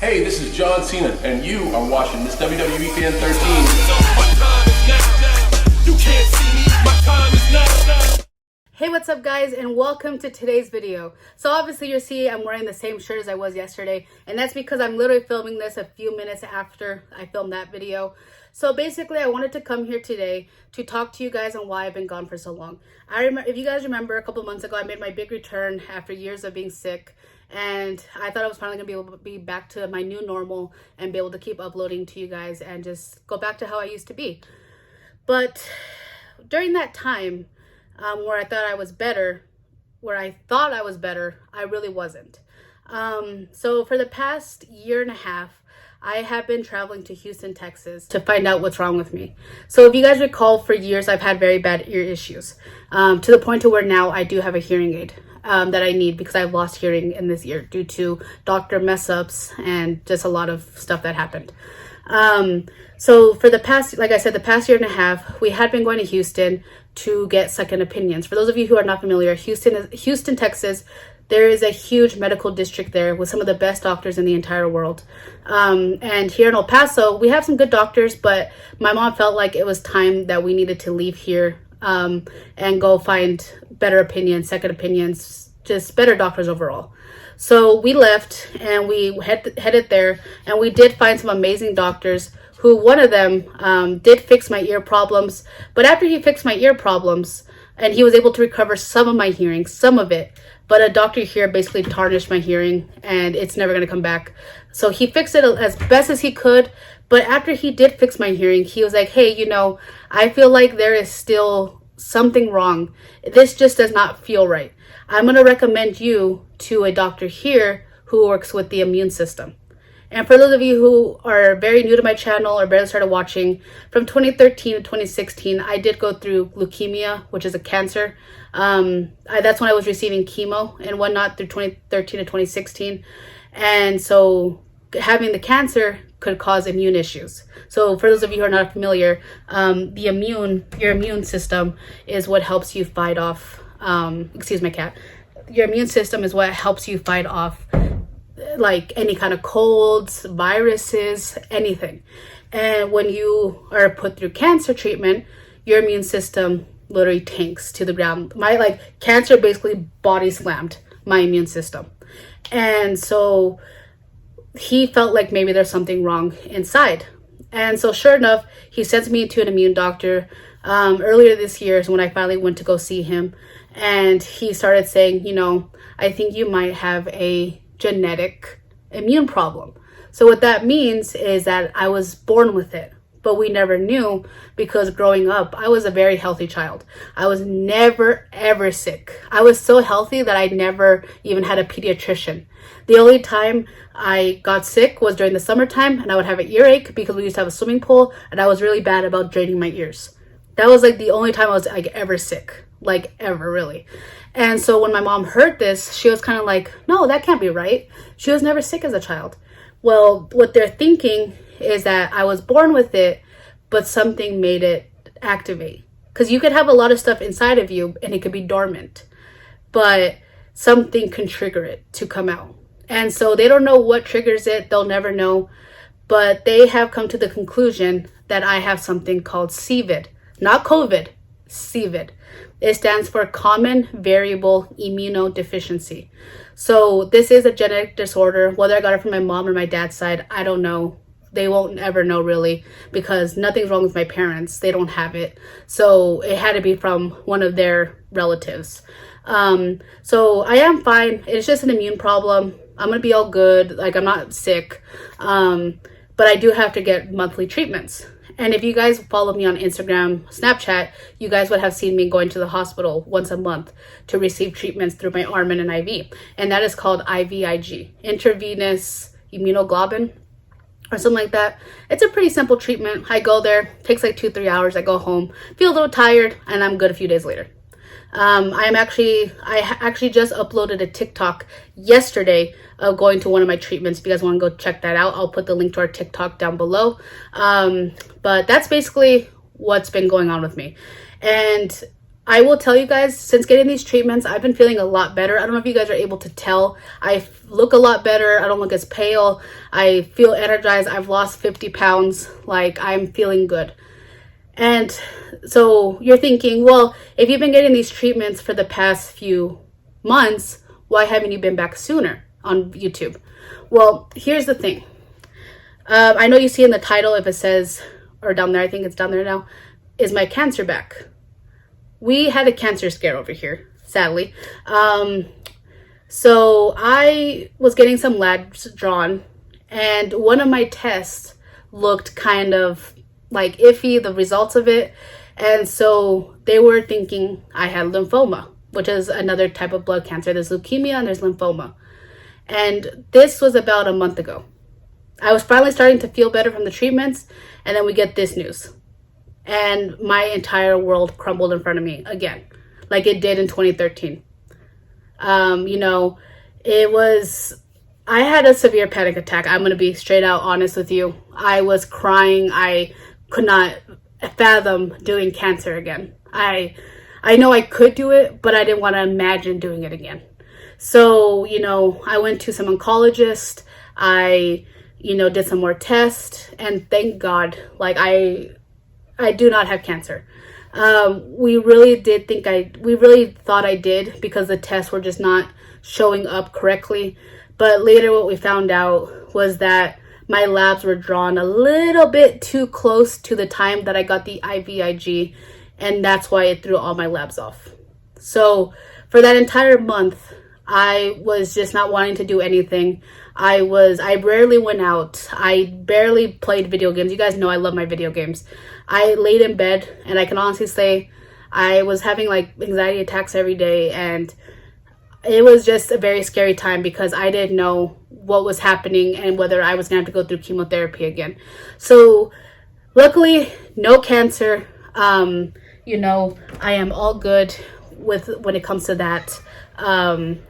Hey, this is John Cena, and you are watching this WWE Fan 13. Hey, what's up guys, and welcome to today's video. So obviously you're seeing I'm wearing the same shirt as I was yesterday, and that's because I'm literally filming this a few minutes after I filmed that video. So basically I wanted to come here today to talk to you guys on why I've been gone for so long. If you guys remember, a couple months ago I made my big return after years of being sick, and I thought I was finally gonna be able to be back to my new normal and be able to keep uploading to you guys and just go back to how I used to be. But during that time, where I thought I was better, I really wasn't. So for the past year and a half, I have been traveling to Houston, Texas to find out what's wrong with me. So if you guys recall, for years I've had very bad ear issues, to the point to where now I do have a hearing aid that I need because I've lost hearing in this ear due to doctor mess ups and just a lot of stuff that happened. So for the past, like I said, the past year and a half, we had been going to Houston to get second opinions. For those of you who are not familiar, Houston, Texas, there is a huge medical district there with some of the best doctors in the entire world. And here in El Paso, we have some good doctors, but my mom felt like it was time that we needed to leave here and go find better opinions, second opinions, just better doctors overall. So we left and we headed there, and we did find some amazing doctors who, one of them did fix my ear problems. But after he fixed my ear problems and he was able to recover some of my hearing, some of it, but a doctor here basically tarnished my hearing and it's never going to come back. So he fixed it as best as he could. But after he did fix my hearing, he was like, hey, I feel like there is still something wrong. This just does not feel right. I'm going to recommend you to a doctor here who works with the immune system. And for those of you who are very new to my channel or barely started watching, from 2013 to 2016, I did go through leukemia, which is a cancer. That's when I was receiving chemo and whatnot through 2013 to 2016. And so having the cancer could cause immune issues. So for those of you who are not familiar, your immune system is what helps you fight off, excuse my cat. Your immune system is what helps you fight off like any kind of colds, viruses, anything. And when you are put through cancer treatment, your immune system literally tanks to the ground. My cancer basically body slammed my immune system. And so he felt like maybe there's something wrong inside. And so sure enough, he sends me to an immune doctor. Earlier this year is when I finally went to go see him. And he started saying, I think you might have a genetic immune problem. So what that means is that I was born with it, but we never knew because growing up, I was a very healthy child. I was never, ever sick. I was so healthy that I never even had a pediatrician. The only time I got sick was during the summertime, and I would have an earache because we used to have a swimming pool, and I was really bad about draining my ears. That was the only time I was ever sick, ever really. And so when my mom heard this, she was kind of like, no, that can't be right. She was never sick as a child. Well, what they're thinking is that I was born with it, but something made it activate. Because you could have a lot of stuff inside of you and it could be dormant, but something can trigger it to come out. And so they don't know what triggers it. They'll never know. But they have come to the conclusion that I have something called CVID, not COVID, CVID. It stands for Common Variable Immunodeficiency. So this is a genetic disorder. Whether I got it from my mom or my dad's side, I don't know. They won't ever know really because nothing's wrong with my parents. They don't have it. So it had to be from one of their relatives. So I am fine. It's just an immune problem. I'm going to be all good. I'm not sick. But I do have to get monthly treatments. And if you guys follow me on Instagram, Snapchat, you guys would have seen me going to the hospital once a month to receive treatments through my arm and an IV. And that is called IVIG, intravenous immunoglobulin or something like that. It's a pretty simple treatment. I go there, takes 2-3 hours. I go home, feel a little tired, and I'm good a few days later. I actually just uploaded a TikTok yesterday of going to one of my treatments. If you guys want to go check that out, I'll put the link to our TikTok down below. But that's basically what's been going on with me. And I will tell you guys, since getting these treatments, I've been feeling a lot better. I don't know if you guys are able to tell. I look a lot better. I don't look as pale. I feel energized. I've lost 50 pounds. Like, I'm feeling good. And so you're thinking, well, if you've been getting these treatments for the past few months, why haven't you been back sooner on YouTube? Well, here's the thing. I know you see in the title, if it says, or down there, I think it's down there now, is my cancer back? We had a cancer scare over here, sadly. So I was getting some labs drawn, and one of my tests looked kind of like iffy, the results of it. And so they were thinking I had lymphoma, which is another type of blood cancer. There's leukemia and there's lymphoma. And this was about a month ago. I was finally starting to feel better from the treatments, and then we get this news. And my entire world crumbled in front of me again, like it did in 2013. You know, I had a severe panic attack. I'm going to be straight out honest with you. I was crying. I could not fathom doing cancer again. I know I could do it, but I didn't want to imagine doing it again. So, you know, I went to some oncologist. I, you know, did some more tests, and thank God, like I do not have cancer. We really thought I did, because the tests were just not showing up correctly. But later what we found out was that my labs were drawn a little bit too close to the time that I got the IVIG, and that's why it threw all my labs off. So for that entire month, I was just not wanting to do anything. I rarely went out. I barely played video games. You guys know I love my video games. I laid in bed, and I can honestly say I was having like anxiety attacks every day, and it was just a very scary time because I didn't know what was happening and whether I was going to have to go through chemotherapy again. So luckily, no cancer. You know, I am all good when it comes to that.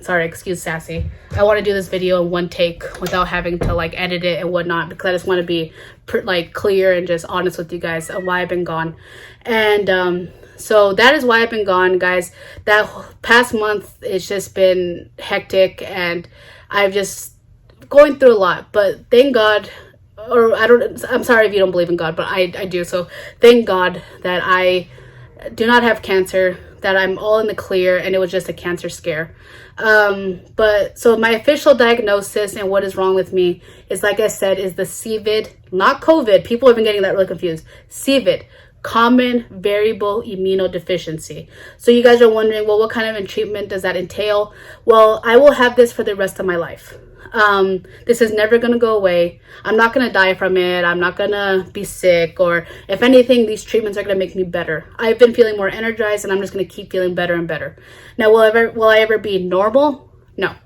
Sorry, excuse sassy. I want to do this video in one take without having to like edit it and whatnot, because I just want to be like clear and just honest with you guys of why I've been gone. And so that is why I've been gone, guys. That past month, it's just been hectic, and I've just going through a lot. But thank God, I'm sorry if you don't believe in God, but I do. So thank God that I do not have cancer, that I'm all in the clear, and it was just a cancer scare. But so my official diagnosis and what is wrong with me is, like I said, is the CVID, not COVID. People have been getting that really confused. CVID, common variable immunodeficiency. So you guys are wondering, well, what kind of treatment does that entail? Well, I will have this for the rest of my life. This is never going to go away. I'm not going to die from it. I'm not going to be sick, or if anything, these treatments are going to make me better. I've been feeling more energized, and I'm just going to keep feeling better and better. Now, will I ever be normal? No.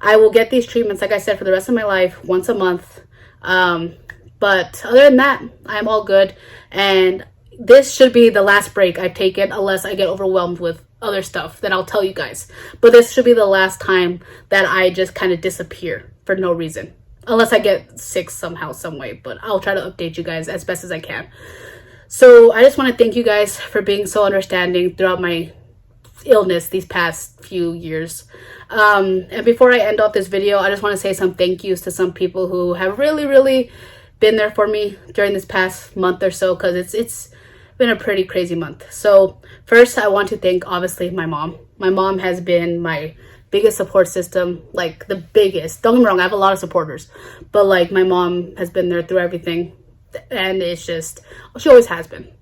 I will get these treatments, like I said, for the rest of my life, once a month. But other than that, I'm all good. And this should be the last break I've taken, unless I get overwhelmed with other stuff, then I'll tell you guys. But this should be the last time that I just kind of disappear for no reason, unless I get sick somehow, some way. But I'll try to update you guys as best as I can. So I just want to thank you guys for being so understanding throughout my illness these past few years. And before I end off this video, I just want to say some thank yous to some people who have really been there for me during this past month or so, because it's been a pretty crazy month. So first, I want to thank, obviously, my mom. My mom has been my biggest support system, like the biggest. Don't get me wrong, I have a lot of supporters, but like my mom has been there through everything, and it's just, she always has been.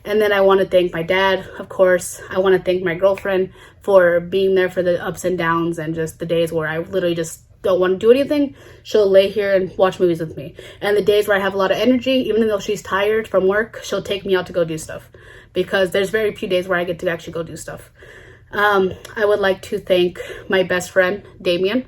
And then I want to thank my dad, of course. I want to thank my girlfriend for being there for the ups and downs, and just the days where I literally just don't want to do anything. She'll lay here and watch movies with me. And the days where I have a lot of energy, even though she's tired from work, she'll take me out to go do stuff, because there's very few days where I get to actually go do stuff. I would like to thank my best friend, Damien.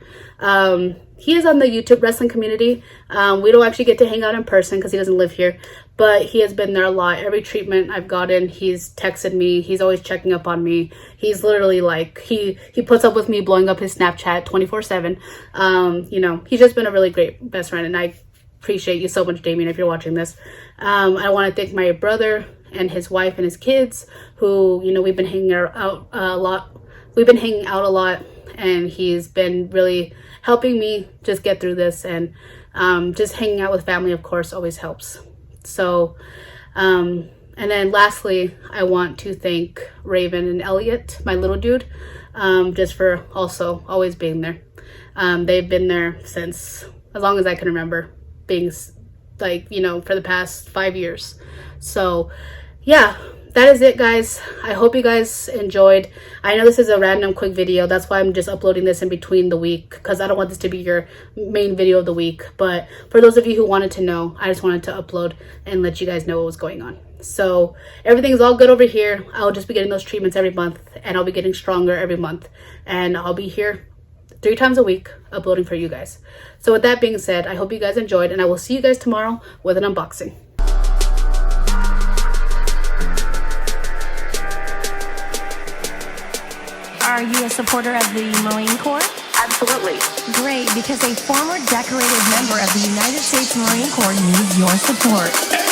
He is on the YouTube wrestling community. We don't actually get to hang out in person because he doesn't live here, but he has been there a lot. Every treatment I've gotten, he's texted me. He's always checking up on me. He's literally like, he puts up with me blowing up his Snapchat 24/7. You know, he's just been a really great best friend, and I appreciate you so much, Damien, if you're watching this. I want to thank my brother and his wife and his kids, who, you know, we've been hanging out a lot. We've been hanging out a lot, and he's been really helping me just get through this. And just hanging out with family, of course, always helps. So, and then lastly, I want to thank Raven and Elliot, my little dude, just for also always being there. They've been there since as long as I can remember, being like, you know, for the past 5 years. So yeah, that is it, guys. I hope you guys enjoyed. I know this is a random quick video. That's why I'm just uploading this in between the week, because I don't want this to be your main video of the week. But for those of you who wanted to know, I just wanted to upload and let you guys know what was going on. So everything's all good over here. I'll just be getting those treatments every month, and I'll be getting stronger every month. And I'll be here 3 times a week uploading for you guys. So with that being said, I hope you guys enjoyed, and I will see you guys tomorrow with an unboxing. Are you a supporter of the Marine Corps? Absolutely. Great, because a former decorated member of the United States Marine Corps needs your support.